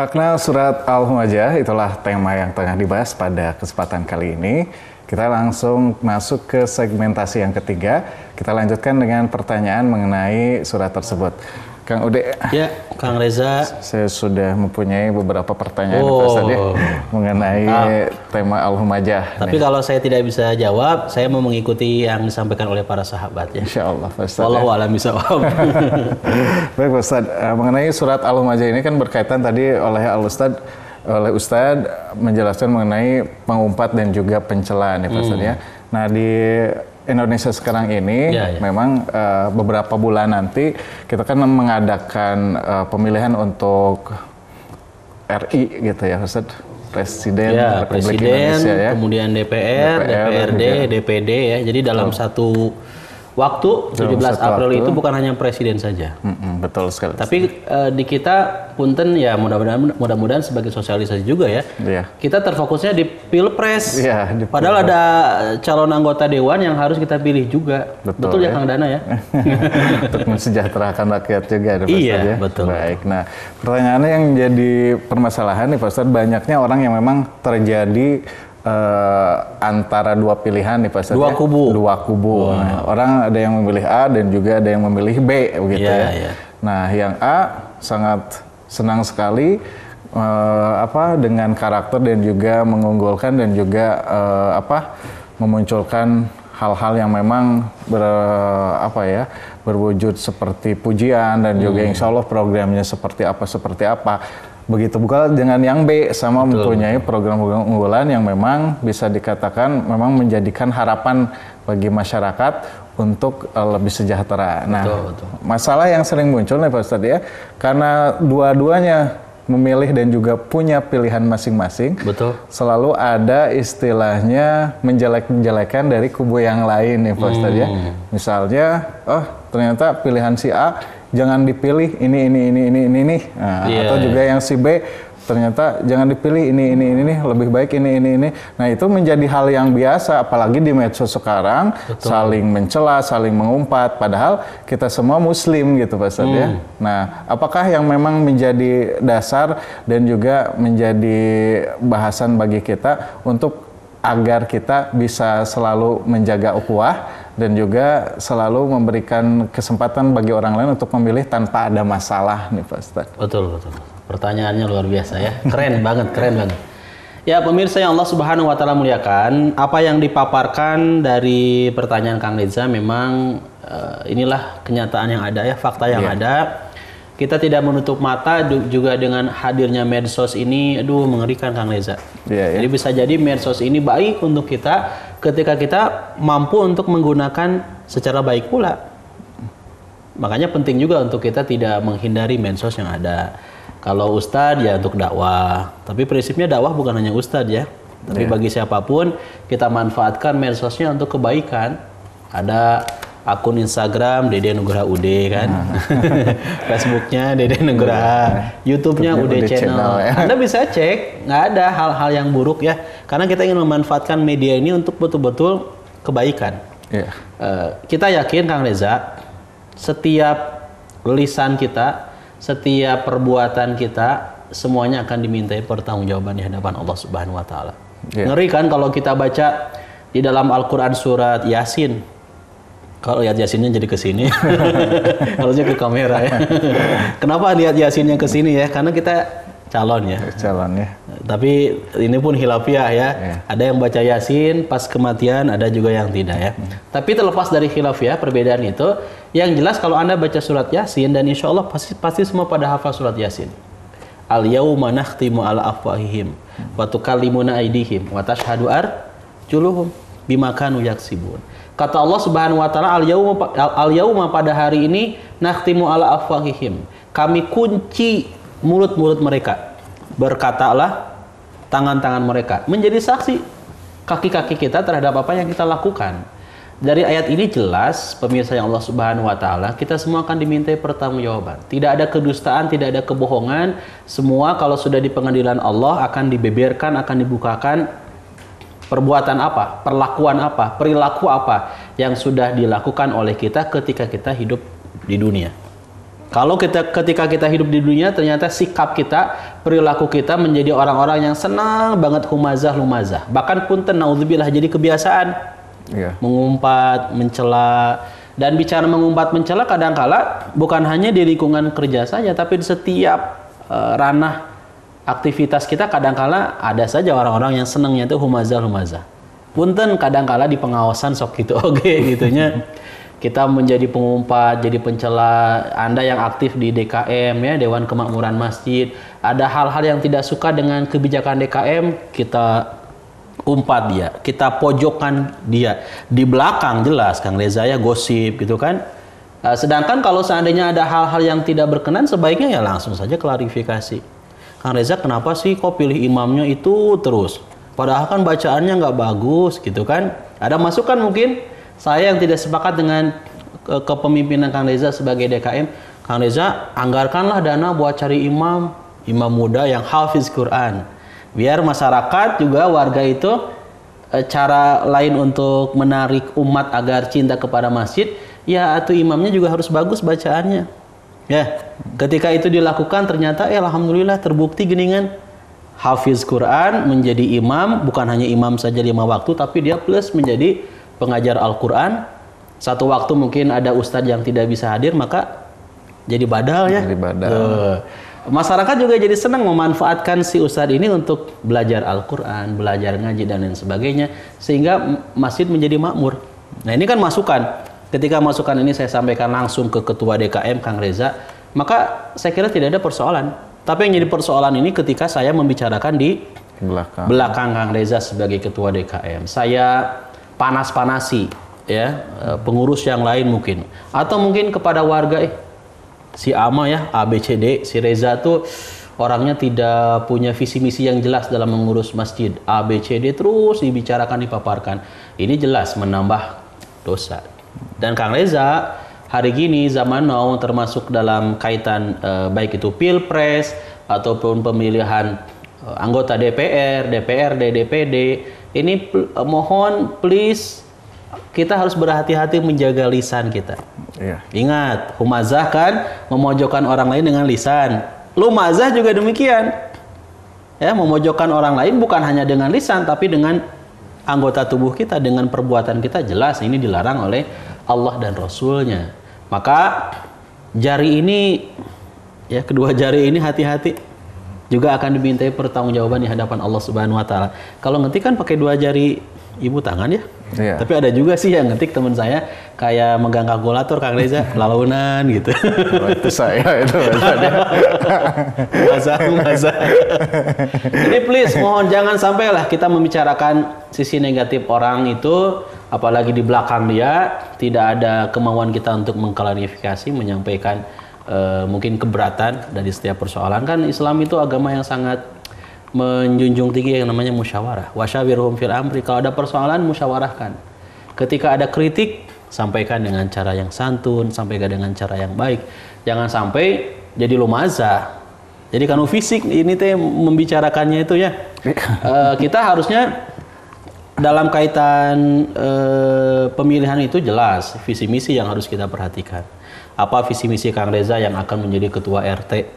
Makna surat Al-Humajah itulah tema yang tengah dibahas pada kesempatan kali ini. Kita langsung masuk ke segmentasi yang ketiga. Kita lanjutkan dengan pertanyaan mengenai surat tersebut. Kang Ude. Ya, Kang Reza. Saya sudah mempunyai beberapa pertanyaan Ustaz, ya, mengenai tema Al-Humajah. Tapi kalau saya tidak bisa jawab, saya mau mengikuti yang disampaikan oleh para sahabat ya. Insya Allah, Ustaz. Wallahu a'lam bishawab. Baik, Ustaz. Mengenai surat Al-Humajah ini kan berkaitan tadi oleh Ustaz menjelaskan mengenai pengumpat dan juga pencelaan ya, Ustaz ya. Nah, di Indonesia sekarang ini memang beberapa bulan nanti kita kan mengadakan pemilihan untuk RI gitu ya, Ustaz. Presiden Republik Indonesia ya. Kemudian DPR, DPRD, DPD ya. Jadi dalam satu waktu 17 April itu bukan hanya presiden saja. Betul sekali. Tapi di kita punten ya mudah-mudahan sebagai sosialisasi juga ya. Kita terfokusnya di Pilpres. Padahal ada calon anggota dewan yang harus kita pilih juga. Betul ya Kang Dana ya. Untuk mensejahterakan rakyat juga ya, Pak Ustaz, ya. Betul. Baik. Nah, pertanyaannya yang jadi permasalahan nih Pak Ustaz, banyaknya orang yang memang terjadi antara dua pilihan nih Pak Ustaz, dua kubu. Nah, orang ada yang memilih A dan juga ada yang memilih B begitu ya. Nah, yang A sangat senang sekali dengan karakter dan juga mengunggulkan dan juga memunculkan hal-hal yang memang berwujud seperti pujian dan juga insya Allah programnya seperti apa. Begitu pula dengan yang B sama mempunyai program-program unggulan yang memang bisa dikatakan memang menjadikan harapan bagi masyarakat untuk lebih sejahtera. Nah, masalah yang sering muncul nih Pak Ustadz ya, karena dua-duanya memilih dan juga punya pilihan masing-masing, selalu ada istilahnya menjelek-jelekan dari kubu yang lain nih Pak Ustadz ya. Misalnya, ternyata pilihan si A jangan dipilih ini. Nah, atau juga yang si B ternyata jangan dipilih ini lebih baik ini. Nah, itu menjadi hal yang biasa apalagi di medsos sekarang, saling mencela, saling mengumpat padahal kita semua muslim gitu Pak Ustadz ya. Nah, apakah yang memang menjadi dasar dan juga menjadi bahasan bagi kita untuk agar kita bisa selalu menjaga ukhuwah dan juga selalu memberikan kesempatan bagi orang lain untuk memilih tanpa ada masalah nih Pak Ustadz. Betul. Pertanyaannya luar biasa ya. Keren banget. Ya pemirsa yang Allah Subhanahu wa taala muliakan, apa yang dipaparkan dari pertanyaan Kang Reza memang inilah kenyataan yang ada ya, fakta yang ada. Kita tidak menutup mata juga dengan hadirnya medsos ini, mengerikan Kang Reza. Jadi bisa jadi medsos ini baik untuk kita ketika kita mampu untuk menggunakan secara baik pula. Makanya penting juga untuk kita tidak menghindari medsos yang ada. Kalau Ustadz ya untuk dakwah, tapi prinsipnya dakwah bukan hanya Ustadz ya, tapi bagi siapapun kita manfaatkan medsosnya untuk kebaikan. Ada akun Instagram Dede Nugraha UD kan, Facebooknya Dede Nugraha, YouTube-nya UD Channel. Anda bisa cek, nggak ada hal-hal yang buruk ya, karena kita ingin memanfaatkan media ini untuk betul-betul kebaikan. Kita yakin Kang Reza, setiap lisan kita, setiap perbuatan kita, semuanya akan dimintai pertanggungjawaban di hadapan Allah Subhanahu Wa Taala. Ngeri kan kalau kita baca di dalam Al-Quran surat Yasin. Kalau lihat Yasinnya jadi ke sini, harusnya ke kamera ya. Kenapa lihat Yasinnya ke sini ya? Karena kita calon ya. Tapi ini pun khilafiyah ya. Ada yang baca Yasin pas kematian, ada juga yang tidak ya. Tapi terlepas dari khilafiyah perbedaan itu, yang jelas kalau Anda baca surat Yasin dan insya Allah pasti semua pada hafal surat Yasin. Al-yauma nakhtimu ala afwahihim wa tukallimuna aydihim wa tashhadu arjuluhum bima kanu yaksibun. Kata Allah Subhanahu wa taala, al-yauma pada hari ini nakhtimu ala afwahihim. Kami kunci mulut-mulut mereka. Berkatalah tangan-tangan mereka menjadi saksi kaki-kaki kita terhadap apa yang kita lakukan. Dari ayat ini jelas pemirsa yang Allah Subhanahu wa taala, kita semua akan dimintai pertanggungjawaban. Tidak ada kedustaan, tidak ada kebohongan. Semua kalau sudah di pengadilan Allah akan dibeberkan, akan dibukakan perbuatan apa, perlakuan apa, perilaku apa yang sudah dilakukan oleh kita ketika kita hidup di dunia. Kalau ketika kita hidup di dunia, ternyata sikap kita, perilaku kita menjadi orang-orang yang senang banget humazah lumazah. Bahkan punten naudzubillah jadi kebiasaan. Mengumpat, mencela. Dan bicara mengumpat, mencela kadangkala bukan hanya di lingkungan kerja saja, tapi di setiap ranah aktivitas kita kadangkala ada saja orang-orang yang senangnya itu humazah lumazah. Punten kadangkala di pengawasan sok gitu gitunya. Kita menjadi pengumpat, jadi pencela. Anda yang aktif di DKM ya, Dewan Kemakmuran Masjid, ada hal-hal yang tidak suka dengan kebijakan DKM, kita umpat dia, kita pojokkan dia. Di belakang jelas Kang Reza ya gosip gitu kan. Sedangkan kalau seandainya ada hal-hal yang tidak berkenan, sebaiknya ya langsung saja klarifikasi. Kang Reza kenapa sih kok pilih imamnya itu terus? Padahal kan bacaannya nggak bagus gitu kan. Ada masukan mungkin saya yang tidak sepakat dengan kepemimpinan Kang Reza sebagai DKM. Kang Reza, anggarkanlah dana buat cari imam muda yang hafiz Quran. Biar masyarakat juga warga itu cara lain untuk menarik umat agar cinta kepada masjid, ya atau imamnya juga harus bagus bacaannya. Ya, ketika itu dilakukan ternyata alhamdulillah terbukti geningan hafiz Quran menjadi imam, bukan hanya imam saja 5 waktu, tapi dia plus menjadi pengajar Al-Quran. Satu waktu mungkin ada ustadz yang tidak bisa hadir, maka jadi badal ya. Jadi badal. Masyarakat juga jadi senang memanfaatkan si ustadz ini untuk belajar Al-Quran, belajar ngaji dan lain sebagainya, sehingga masjid menjadi makmur. Nah ini kan masukan. Ketika masukan ini saya sampaikan langsung ke Ketua DKM Kang Reza, maka saya kira tidak ada persoalan. Tapi yang jadi persoalan ini ketika saya membicarakan di belakang Kang Reza sebagai Ketua DKM. Saya panas-panasi ya pengurus yang lain mungkin, atau mungkin kepada warga si Ama ya ABCD, si Reza tuh orangnya tidak punya visi misi yang jelas dalam mengurus masjid, ABCD terus dibicarakan, dipaparkan. Ini jelas menambah dosa. Dan Kang Reza hari gini zaman now termasuk dalam kaitan baik itu pilpres ataupun pemilihan anggota DPR, DPRD, DPD, ini mohon please kita harus berhati-hati menjaga lisan kita. Ingat, humazah kan memojokkan orang lain dengan lisan. Lumazah juga demikian. Ya, memojokkan orang lain bukan hanya dengan lisan tapi dengan anggota tubuh kita, dengan perbuatan kita. Jelas ini dilarang oleh Allah dan Rasulnya. Maka jari ini ya, kedua jari ini hati-hati. Juga akan dimintai pertanggungjawaban di hadapan Allah Subhanahu wa taala. Kalau ngetik kan pakai 2 jari ibu tangan ya. Tapi ada juga sih yang ngetik teman saya kayak megang kalkulator Kang Reza, lalaunan gitu. Itu saya itu. Masa. Ini please mohon jangan sampailah kita membicarakan sisi negatif orang itu, apalagi di belakang dia. Tidak ada kemauan kita untuk mengklarifikasi, menyampaikan mungkin keberatan dari setiap persoalan. Kan Islam itu agama yang sangat menjunjung tinggi yang namanya musyawarah. Wasyawirhum fil amri. Kalau ada persoalan musyawarahkan. Ketika ada kritik sampaikan dengan cara yang santun, sampaikan dengan cara yang baik. Jangan sampai jadi lumazah. Jadi kan fisik ini teh membicarakannya itu ya. Kita harusnya dalam kaitan pemilihan itu jelas visi misi yang harus kita perhatikan. Apa visi misi Kang Reza yang akan menjadi ketua RT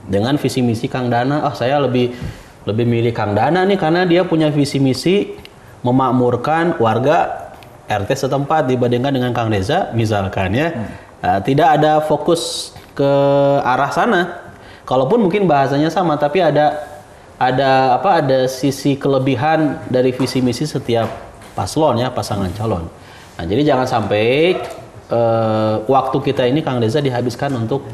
dengan visi misi Kang Dana? Saya lebih milih Kang Dana nih karena dia punya visi misi memakmurkan warga RT setempat dibandingkan dengan Kang Reza misalkan ya. Tidak ada fokus ke arah sana. Kalaupun mungkin bahasanya sama tapi ada sisi kelebihan dari visi misi setiap paslon ya, pasangan calon. Nah, jadi jangan sampai waktu kita ini Kang Reza dihabiskan untuk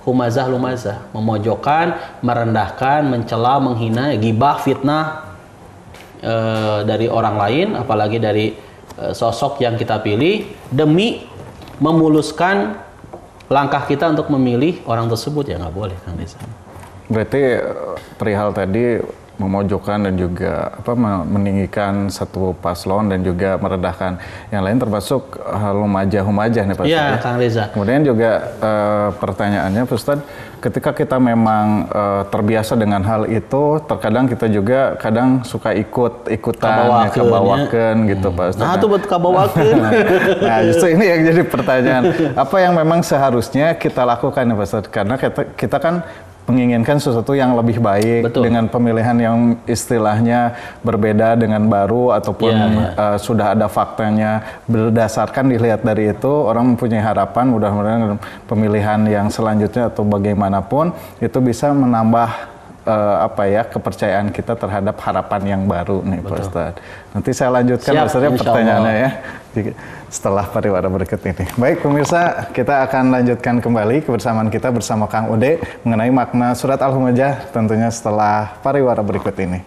humazah lumazah, memojokkan, merendahkan, mencela, menghina, gibah, fitnah dari orang lain, apalagi dari sosok yang kita pilih demi memuluskan langkah kita untuk memilih orang tersebut. Ya nggak boleh Kang Reza. Berarti perihal tadi memojokkan dan juga meninggikan satu paslon dan juga meredahkan yang lain, termasuk humajah nih Pak Ustadz. Iya, Kang Reza. Kemudian juga pertanyaannya Pak Ustadz, ketika kita memang terbiasa dengan hal itu, terkadang kita juga kadang suka ikutan kebawakan gitu Pak Ustadz. Nah, itu buat kebawakan. Nah, justru ini yang jadi pertanyaan. Apa yang memang seharusnya kita lakukan ya Pak Ustadz? Karena kita kan menginginkan sesuatu yang lebih baik. Betul. Dengan pemilihan yang istilahnya berbeda dengan baru ataupun sudah ada faktanya, berdasarkan dilihat dari itu orang mempunyai harapan mudah-mudahan pemilihan yang selanjutnya atau bagaimanapun itu bisa menambah kepercayaan kita terhadap harapan yang baru nih Pak Ustadz. Nanti saya lanjutkan Pak Ustadz pertanyaannya ya setelah pariwara berikut ini. Baik pemirsa, kita akan lanjutkan kembali kebersamaan kita bersama Kang Ude mengenai makna surat Al-Humajah tentunya setelah pariwara berikut ini.